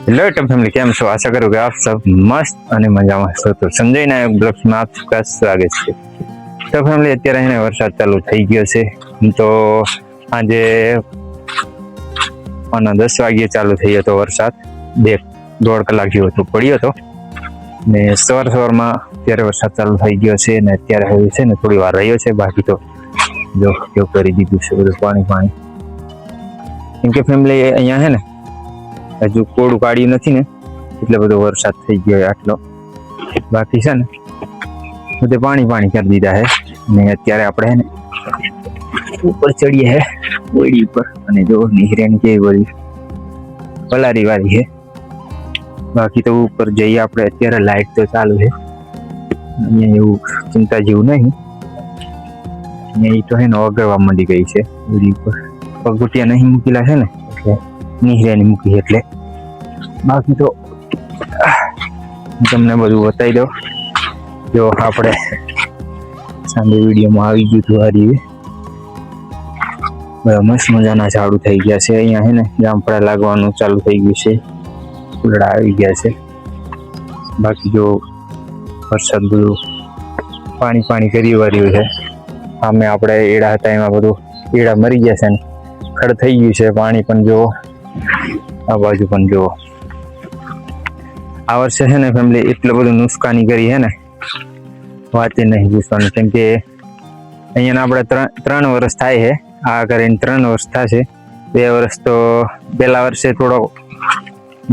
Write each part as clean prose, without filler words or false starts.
Hello टम family केम छो आशा करूँ कि आप सब मस्त અને મજામાં છો તો સંજય નાયક બ્લોગ્સમાં આપકા સ્વાગત છે। તો ફેમિલી અત્યારે એને વરસાદ ચાલુ થઈ ગયો છે તો આજે 10 વાગ્યે ચાલુ થઈ ગયો વરસાદ 1.5 કલાક જેવો તો પડ્યો હતો ને સવારમાં અત્યારે વરસાદ ચાલુ થઈ ગયો છે ને અત્યારે હવે છે ને થોડી વાર રહ્યો છે બાકી તો જો કેવું કરી દીધું છે બધું પાણી કેમ કે ફેમિલી અહીંયા હે ને હજુ કોડું કાઢ્યું નથી ને એટલે બધો વરસાદ થઈ ગયો આટલો બાકી છે ને બધે પાણી કરી દીધા હે ને અત્યારે આપણે હે ને ઉપર ચડીએ હે ઓડી ઉપર અને જો નિહરેની કેવી બધી પલારી વાળી હે બાકી તો ઉપર જઈએ આપણે અત્યારે લાઈટ તો ચાલુ છે અહીંયા એવું ચિંતા જેવું નહીં અહીંયા તો હે ને ઓગળવા માંડી ગઈ છે ઓડી ઉપર પગુટિયા નહીં મૂકેલા છે ને એટલે નિહરેની મૂકી એટલે બાકી તો તમને બધું બતાવી દો જો આપણે સાંજે વિડીયોમાં આવી ગયું હતું આ રીવે મસ્ત મજાના ઝાડુ થઈ ગયા છે અહીંયા હે ને જામફળા લાગવાનું ચાલુ થઈ ગયું છે ફૂલડા આવી ગયા છે બાકી જો વરસાદ બધું પાણી કરી વર્યું છે સામે આપણે એડા હતા એમાં બધું એડા મરી ગયા છે ને ખડ થઈ ગયું છે પાણી પણ જો આ બાજુ પણ જો આ વર્ષે છે ને ફેમિલી એટલું બધું નુકસાની કરી છે ને વાતે નહીં પૂછવાનું કેમ કે અહીંયા આપણે 3 વર્ષ થાય છે આ કરીને 3 વર્ષ થશે 2 વર્ષ તો પહેલા વર્ષે થોડો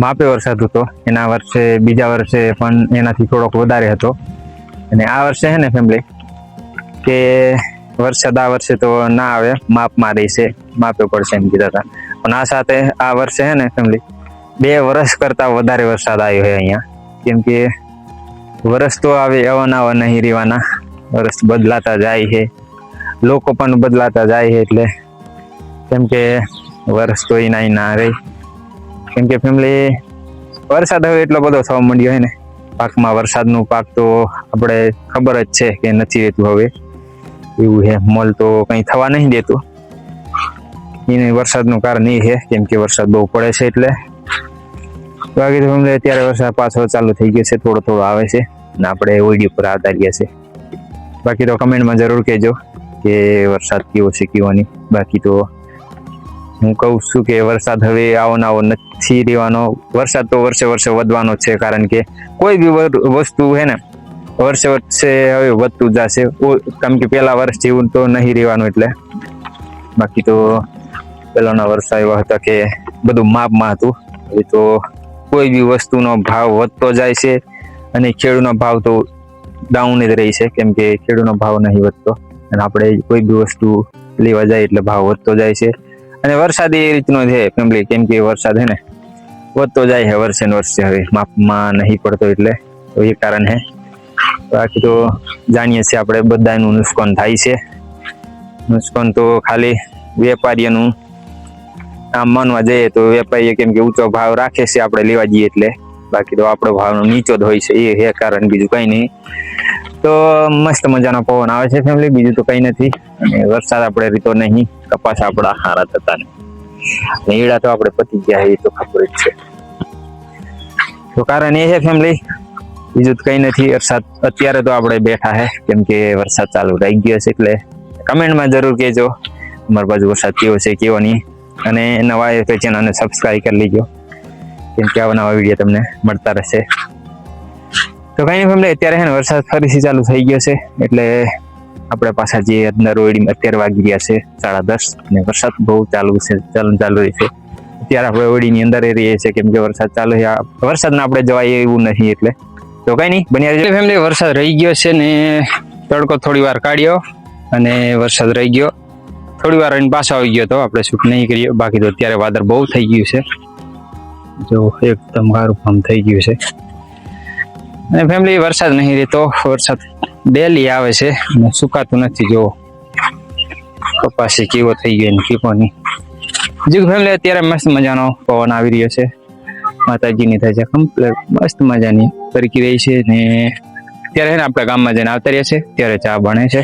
માપે વરસાદ હતો એના વર્ષે બીજા વર્ષે પણ એનાથી થોડોક વધારે હતો અને આ વર્ષે છે ને ફેમિલી કે વરસાદ આ વર્ષે તો ના આવે માપમાં રહેશે માપે પડશે એમ કીધા હતા પણ આ સાથે આ વર્ષે છે ને ફેમિલી 2 વર્ષ કરતા વધારે વરસાદ આવ્યો છે અહીંયા કેમ કે વર્ષ તો આવે અવાના નહીં રહેવાના વર્ષ બદલાતા જાય છે લોકો પણ બદલાતા જાય છે એટલે કેમ કે વર્ષ તો એના ના રહે કેમ કે ફેમિલી વરસાદ હવે એટલો બધો થવા માંડ્યો છે ને પાકમાં વરસાદનું પાક તો આપણે ખબર જ છે કે નથી રહેતું હવે એવું છે મોલ તો કંઈ થવા નહીં દેતું એને વરસાદનું કારણ એ છે કેમ કે વરસાદ બહુ પડે છે એટલે બાકી તો ફેમિલી અત્યારે વરસાદ પાછો ચાલુ થઈ ગયો છે થોડો આવે છે ને આપણે ઓઈડી ઉપર આવતા રહ્યા છે બાકી તો કમેન્ટમાં જરૂર કહેજો કે વરસાદ કેવો છે કેવો નહીં બાકી તો હું કહું છું કે વરસાદ હવે આવો નથી રહેવાનો વરસાદ તો વર્ષે વધવાનો છે કારણ કે કોઈ બી વસ્તુ છે ને વર્ષે હવે વધતું જશે કેમ કે પહેલા વર્ષ જેવું તો નહીં રહેવાનું એટલે બાકી તો પહેલાના વર્ષ એવા હતા કે બધું માપમાં હતું એ તો કોઈ બી વસ્તુનો ભાવ વધતો જાય છે અને ખેડૂતનો ભાવ તો ડાઉન જ રહી છે કેમ કે ખેડૂતનો ભાવ નહીં વધતો અને આપણે કોઈ બી વસ્તુ લેવા જાય એટલે ભાવ વધતો જાય છે અને વરસાદ એ રીતનો છે ફેમિલી કેમ કે વરસાદ છે ને વધતો જાય છે વર્ષે ને વર્ષે હવે માપમાં નહીં પડતો એટલે તો એ કારણ છે બાકી તો જાણીએ છીએ આપણે બધાનું નુકસાન થાય છે નુકસાન તો ખાલી વેપારીઓનું આમ માનવા જઈએ તો વેપારીએ કેમ કે ઊંચો ભાવ રાખે છે આપણે લેવા જઈએ એટલે બાકી તો આપણો ભાવનો નીચો જ હોય છે એ કારણ બીજું કંઈ નહીં તો મસ્ત મજાનો પવન આવે છે ફેમિલી બીજું તો કંઈ નથી અને વરસાદ આપણે રીતો નહીં કપાસ આપણા હારા થતા ને એડા તો આપણે પતી ગયા એ તો ખબર જ છે તો કારણ એ છે ફેમિલી બીજું તો કંઈ નથી વરસાદ અત્યારે તો આપણે બેઠા છે કેમ કે વરસાદ ચાલુ રહી ગયો છે એટલે કમેન્ટમાં જરૂર કહેજો અમારી બાજુ વરસાદ કેવો છે કેવો નહીં અને નવા એ તો ચેનલને સબસ્ક્રાઈબ કરી લેજો કેમ કે આવા નવા વિડીયો તમને મળતા રહેશે તો કંઈ નહીં ફેમિલી અત્યારે છે ને વરસાદ ફરીથી ચાલુ થઈ ગયો છે એટલે આપણે પાછા જે અંદર ઓડીમાં અત્યારે વાગી ગયા છે 10:30 અને વરસાદ બહુ ચાલુ છે ચાલુ રહેશે અત્યારે આપણે ઓડીની અંદર રહીએ છીએ કેમ કે વરસાદ ચાલુ છે વરસાદને આપણે જવાય એવું નથી એટલે તો કંઈ નહીં બન્યા રહેજો ફેમિલી વરસાદ રહી ગયો છે ને તડકો થોડી વાર કાઢ્યો અને વરસાદ રહી ગયો થોડી વાર રહીને પાછો આવી ગયો તો આપણે શૂટ નહીં કરીએ બાકી તો અત્યારે વાદળ બહુ થઈ ગયું છે જો એકદમ સારું કામ થઈ ગયું છે અને ફેમિલી વરસાદ નહીં રહેતો વરસાદ ડેલી આવે છે અને સુકાતું નથી જો કપાસી કેવો થઈ ગયો ને કેવો નહીં હજુ ફેમિલી અત્યારે મસ્ત મજાનો પવન આવી રહ્યો છે માતાજીની થાય છે કમ્પ્લેટ મસ્ત મજાની તરકી રહી છે ને અત્યારે ને આપણે ગામમાં જઈને આવતા રહ્યા છે ત્યારે ચા બને છે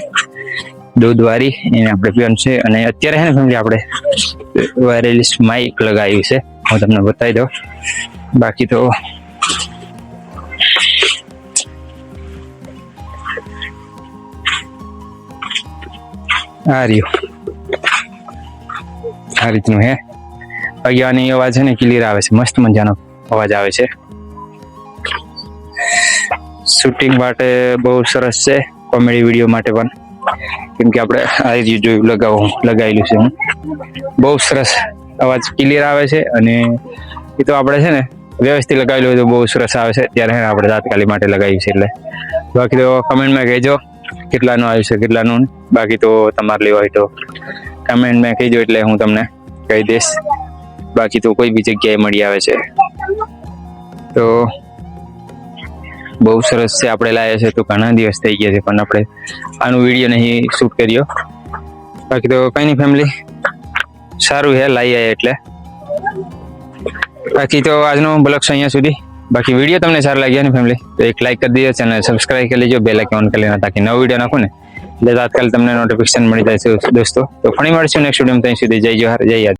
દૂધવાળી એને આપણે પીવાનું છે અને અત્યારે છે ને ફેમિલી આપણે વાયરલેસ માઇક લગાવ્યું છે હું તમને બતાવી દઉં બાકી તો આ રહ્યું, આ રીતનું હે. બાકી આની અવાજ છે ને ક્લિયર આવે છે, મસ્ત મજાનો અવાજ આવે છે. શૂટિંગ માટે બહુ સરસ છે, કોમેડી વિડીયો માટે પણ, કેમ કે આપણે આ રીતે જોયું લગાવેલું છે હું. બહુ સરસ અવાજ ક્લિયર આવે છે, અને એ તો આપણે છે ને વ્યવસ્થિત લગાવેલું હોય તો બહુ સરસ આવે છે. ત્યારે આપણે તાત્કાલિક માટે લગાવ્યું છે. એટલે બાકી તો કમેન્ટમાં કહેજો કેટલાનું આવ્યું છે કેટલાનું. બાકી તો તમારે લેવા હોય તો કમેન્ટમાં કહેજો, એટલે હું તમને કહી દઈશ. બાકી તો કોઈ બી જગ્યાએ મળી આવે છે. તો બહુ સરસ છે, આપણે લાવ્યા છે તો ઘણા દિવસ થઈ ગયા છે, પણ આપણે આનું વિડીયો નહીં શૂટ કર્યો. બાકી તો કઈ નહીં ફેમિલી, સારું છે લાવી આવ્યા એટલે. બાકી તો આજનો બ્લોગ છે અહીંયા સુધી. બાકી વિડીયો તમને સારા લાગ્યા ને ફેમિલી તો એક લાઈક કરી દેજો, ચેનલ સબસ્ક્રાઈબ કરી લેજો, બેલ આઇકન ઓન કરી લેજો, તાકી નવો વિડીયો નાખું ને એટલે તાત્કાલિક તમને નોટિફિકેશન મળી જાય છે દોસ્તો. તો ફરી મળીશું નેક્સ્ટ વિડીયોમાં. ત્યાં સુધી જય જોહાર, જય યાદ.